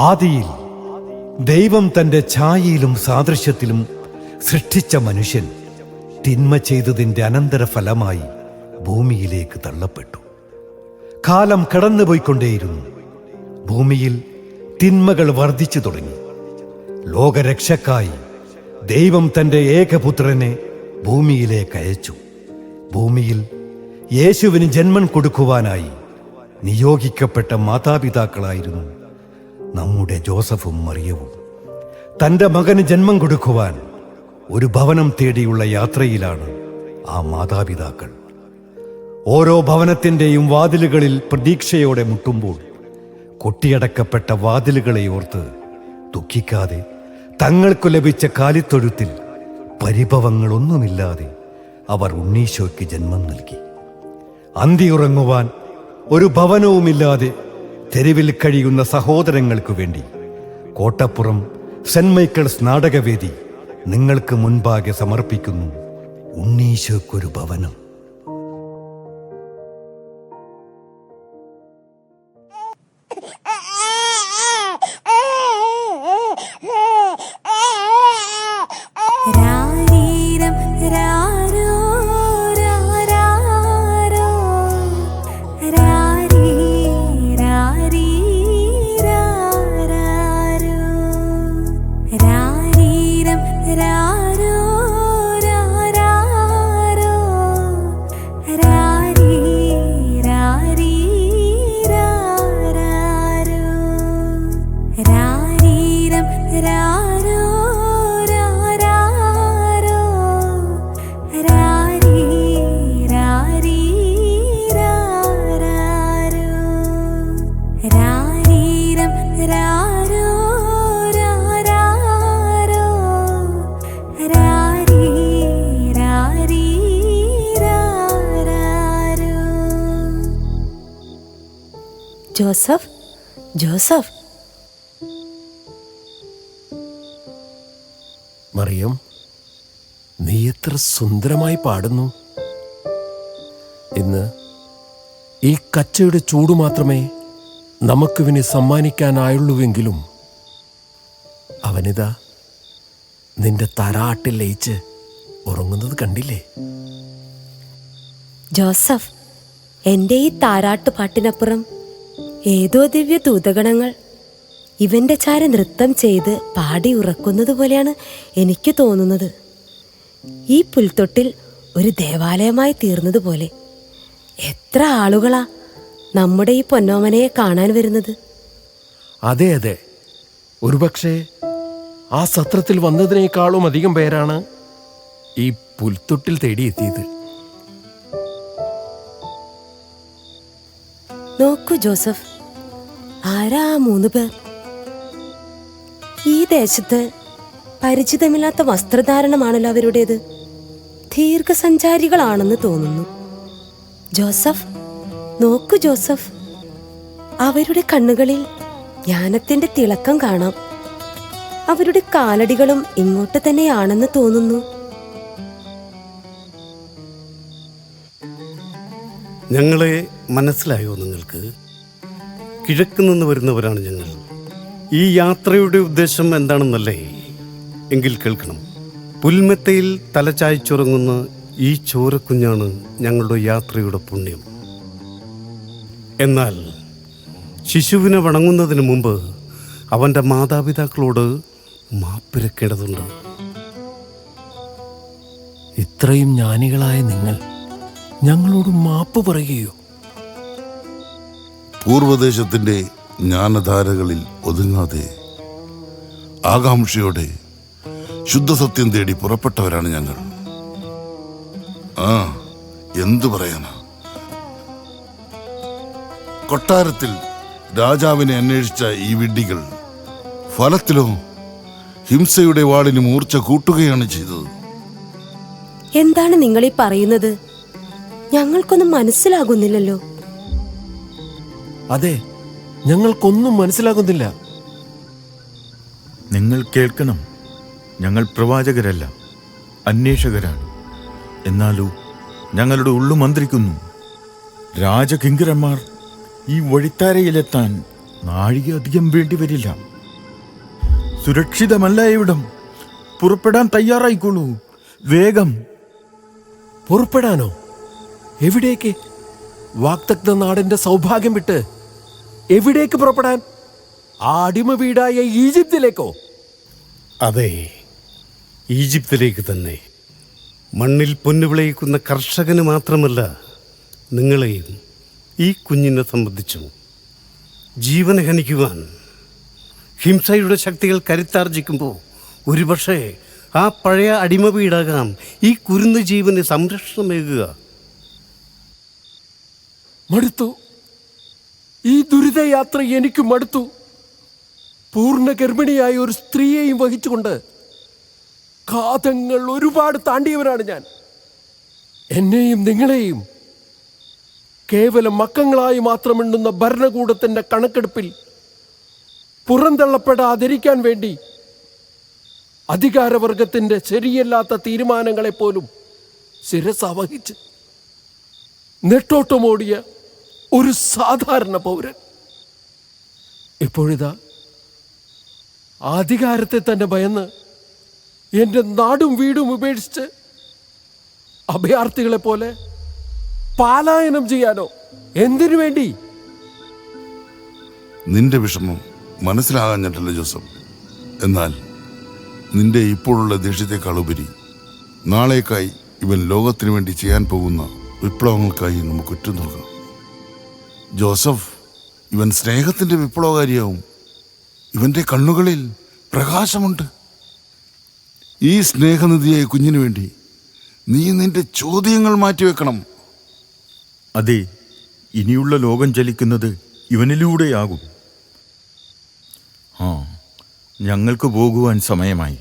ആദിയിൽ ദൈവം തൻ്റെ ഛായയിലും സാദൃശ്യത്തിലും സൃഷ്ടിച്ച മനുഷ്യൻ തിന്മ ചെയ്തതിൻ്റെ അനന്തരഫലമായി ഭൂമിയിലേക്ക് തള്ളപ്പെട്ടു. കാലം കടന്നുപോയിക്കൊണ്ടേയിരുന്നു. ഭൂമിയിൽ തിന്മകൾ വർദ്ധിച്ചു തുടങ്ങി. ലോകരക്ഷക്കായി ദൈവം തൻ്റെ ഏകപുത്രനെ ഭൂമിയിലേക്ക് അയച്ചു. ഭൂമിയിൽ യേശുവിന് ജന്മം കൊടുക്കുവാനായി നിയോഗിക്കപ്പെട്ട മാതാപിതാക്കളായിരുന്നു നമ്മുടെ ജോസഫും മറിയവും. തൻ്റെ മകന് ജന്മം കൊടുക്കുവാൻ ഒരു ഭവനം തേടിയുള്ള യാത്രയിലാണ് ആ മാതാപിതാക്കൾ. ഓരോ ഭവനത്തിൻ്റെയും വാതിലുകളിൽ പ്രതീക്ഷയോടെ മുട്ടുമ്പോൾ കൊട്ടിയടക്കപ്പെട്ട വാതിലുകളെ ഓർത്ത് ദുഃഖിക്കാതെ തങ്ങൾക്കു ലഭിച്ച കാലിത്തൊഴുത്തിൽ പരിഭവങ്ങളൊന്നുമില്ലാതെ അവർ ഉണ്ണീശോയ്ക്ക് ജന്മം നൽകി. അന്തിയുറങ്ങുവാൻ ഒരു ഭവനവുമില്ലാതെ തെരുവിൽ കഴിയുന്ന സഹോദരങ്ങൾക്കു വേണ്ടി കോട്ടപ്പുറം സെന്റ് മൈക്കിൾസ് നാടകവേദി നിങ്ങൾക്ക് മുൻപാകെ സമർപ്പിക്കുന്നു ഉണ്ണീശോയ്ക്കൊരു ഭവനം. Joseph, Joseph. മറിയം, നീ എത്ര സുന്ദരമായി പാടുന്നു. ഇന്ന് ഈ കച്ചയുടെ ചൂട് മാത്രമേ നമുക്കിവനെ സമ്മാനിക്കാനായുള്ളൂവെങ്കിലും അവനിതാ നിന്റെ തരാട്ടിൽ ലയിച്ച് ഉറങ്ങുന്നത് കണ്ടില്ലേ? ജോസഫ്, എൻ്റെ ഈ താരാട്ടുപാട്ടിനപ്പുറം ഏതോ ദിവ്യ ദൂതഗണങ്ങൾ ഇവന്റെ ചാര നൃത്തം ചെയ്ത് പാടി ഉറക്കുന്നത് പോലെയാണ് എനിക്ക് തോന്നുന്നത്. ഈ പുൽത്തൊട്ടിൽ ഒരു ദേവാലയമായി തീർന്നതുപോലെ. എത്ര ആളുകളാ നമ്മുടെ ഈ പൊന്നോമനയെ കാണാൻ വരുന്നത്. അതെ അതെ, ഒരുപക്ഷെ ആ സത്രത്തിൽ വന്നതിനേക്കാളും അധികം പേരാണ് ഈ പുൽത്തൊട്ടിൽ തേടിയെത്തിയത്. നോക്കൂ ജോസഫ്, ആരാ ആ 3 പേർ? ഈ ദേശത്ത് പരിചിതമില്ലാത്ത വസ്ത്രധാരണമാണല്ലോ അവരുടേത്. ദീർഘസഞ്ചാരികളാണെന്ന് തോന്നുന്നു. ജോസഫ്, നോക്കൂ ജോസഫ്, അവരുടെ കണ്ണുകളിൽ ജ്ഞാനത്തിന്റെ തിളക്കം കാണാം. അവരുടെ കാലടികളും ഇങ്ങോട്ട് തന്നെയാണെന്ന് തോന്നുന്നു. ഞങ്ങളെ മനസ്സിലായോ നിങ്ങൾക്ക്? കിഴക്ക് നിന്ന് വരുന്നവരാണ് ഞങ്ങൾ. ഈ യാത്രയുടെ ഉദ്ദേശം എന്താണെന്നല്ലേ? എങ്കിൽ കേൾക്കണം. പുൽമെത്തയിൽ തലചായ്ച്ചുറങ്ങുന്ന ഈ ചോരക്കുഞ്ഞാണ് ഞങ്ങളുടെ യാത്രയുടെ പുണ്യം. എന്നാൽ ശിശുവിനെ വണങ്ങുന്നതിന് മുമ്പ് അവൻ്റെ മാതാപിതാക്കളോട് മാപ്പിരക്കേണ്ടതുണ്ട്. ഇത്രയും ജ്ഞാനികളായ നിങ്ങൾ ഞങ്ങളോട് മാപ്പ് പറയുകയോ? പൂർവദേശത്തിന്റെ ജ്ഞാനധാരകളിൽ ഒതുങ്ങാതെ ആകാംക്ഷയോടെ ശുദ്ധസത്യം തേടി പുറപ്പെട്ടവരാണ് ഞങ്ങൾ. എന്തു പറയാനാ? കൊട്ടാരത്തിൽ രാജാവിനെ അന്വേഷിച്ച ഈ വിഡ്ഢികൾ ഫലത്തിലോ ഹിംസയുടെ വാളിന് മൂർച്ച കൂട്ടുകയാണ് ചെയ്തത്. എന്താണ് നിങ്ങളീ പറയുന്നത്? ഞങ്ങൾക്കൊന്നും മനസ്സിലാകുന്നില്ലല്ലോ. അതെ, ഞങ്ങൾക്കൊന്നും മനസ്സിലാകുന്നില്ല. നിങ്ങൾ കേൾക്കണം. ഞങ്ങൾ പ്രവാചകരല്ല, അന്വേഷകരാണ്. എന്നാലോ ഞങ്ങളുടെ ഉള്ളു മന്ത്രിക്കുന്നു. രാജകിങ്കരന്മാർ ഈ വഴിത്താരയിലെത്താൻ നാഴിക അധികം വേണ്ടി വരില്ല. സുരക്ഷിതമല്ല ഇവിടം. പുറപ്പെടാൻ തയ്യാറായിക്കോളൂ, വേഗം. പുറപ്പെടാനോ? എവിടേക്ക്? വാക്തഗ്ന നാടിന്റെ സൗഭാഗ്യം വിട്ട് എവിടേക്ക് പുറപ്പെടാൻ? ആ അടിമ വീടായ ഈജിപ്തിലേക്കോ? അതെ, ഈജിപ്തിലേക്ക് തന്നെ. മണ്ണിൽ പൊന്നു വിളയിക്കുന്ന കർഷകന് മാത്രമല്ല, നിങ്ങളെയും ഈ കുഞ്ഞിനെ സംബന്ധിച്ചും ജീവനെ ഹനിക്കുവാൻ ഹിംസയുടെ ശക്തികൾ കരുത്താർജിക്കുമ്പോൾ ഒരുപക്ഷെ ആ പഴയ അടിമ വീടാകാം ഈ കുരുന്നു ജീവന് സംരക്ഷണമേകുക. മടുത്തു. ഈ ദുരിതയാത്ര എനിക്ക് മടുത്തു. പൂർണ്ണ ഗർഭിണിയായ ഒരു സ്ത്രീയെയും വഹിച്ചുകൊണ്ട് കാതങ്ങൾ ഒരുപാട് താണ്ടിയവനാണ് ഞാൻ. എന്നെയും നിങ്ങളെയും കേവലം മക്കങ്ങളായി മാത്രമെണ്ണുന്ന ഭരണകൂടത്തിന്റെ കണക്കെടുപ്പിൽ പുറന്തള്ളപ്പെടാതിരിക്കാൻ വേണ്ടി അധികാരവർഗത്തിന്റെ ശരിയല്ലാത്ത തീരുമാനങ്ങളെപ്പോലും ശിരസാവഹിച്ച് നെട്ടോട്ടമോടിയ ഒരു സാധാരണ പൗരൻ ഇപ്പോഴിതാ അധികാരത്തെ തന്നെ ഭയന്ന് എൻ്റെ നാടും വീടും ഉപേക്ഷിച്ച് അഭയാർത്ഥികളെ പോലെ പലായനം ചെയ്യാനോ? എന്തിനു വേണ്ടി? നിന്റെ വിഷമം മനസ്സിലാകാഞ്ഞിട്ടല്ല ജോസഫ്. എന്നാൽ നിന്റെ ഇപ്പോഴുള്ള ദേഷ്യത്തെക്കാൾ ഉപരി നാളേക്കായി ഇവൻ ലോകത്തിനു വേണ്ടി ചെയ്യാൻ പോകുന്ന വിപ്ലവങ്ങൾക്കായി നമുക്ക് ഉറ്റുനോക്കാം. ജോസഫ്, ഇവൻ സ്നേഹത്തിന്റെ വിപ്ലവകാരിയാവും. ഇവന്റെ കണ്ണുകളിൽ പ്രകാശമുണ്ട്. ഈ സ്നേഹനിധിയായ കുഞ്ഞിനു വേണ്ടി നീ നിന്റെ ചോദ്യങ്ങൾ മാറ്റിവെക്കണം. അതെ, ഇനിയുള്ള ലോകം ചലിക്കുന്നത് ഇവനിലൂടെയാകും. ഞങ്ങൾക്ക് പോകുവാൻ സമയമായി.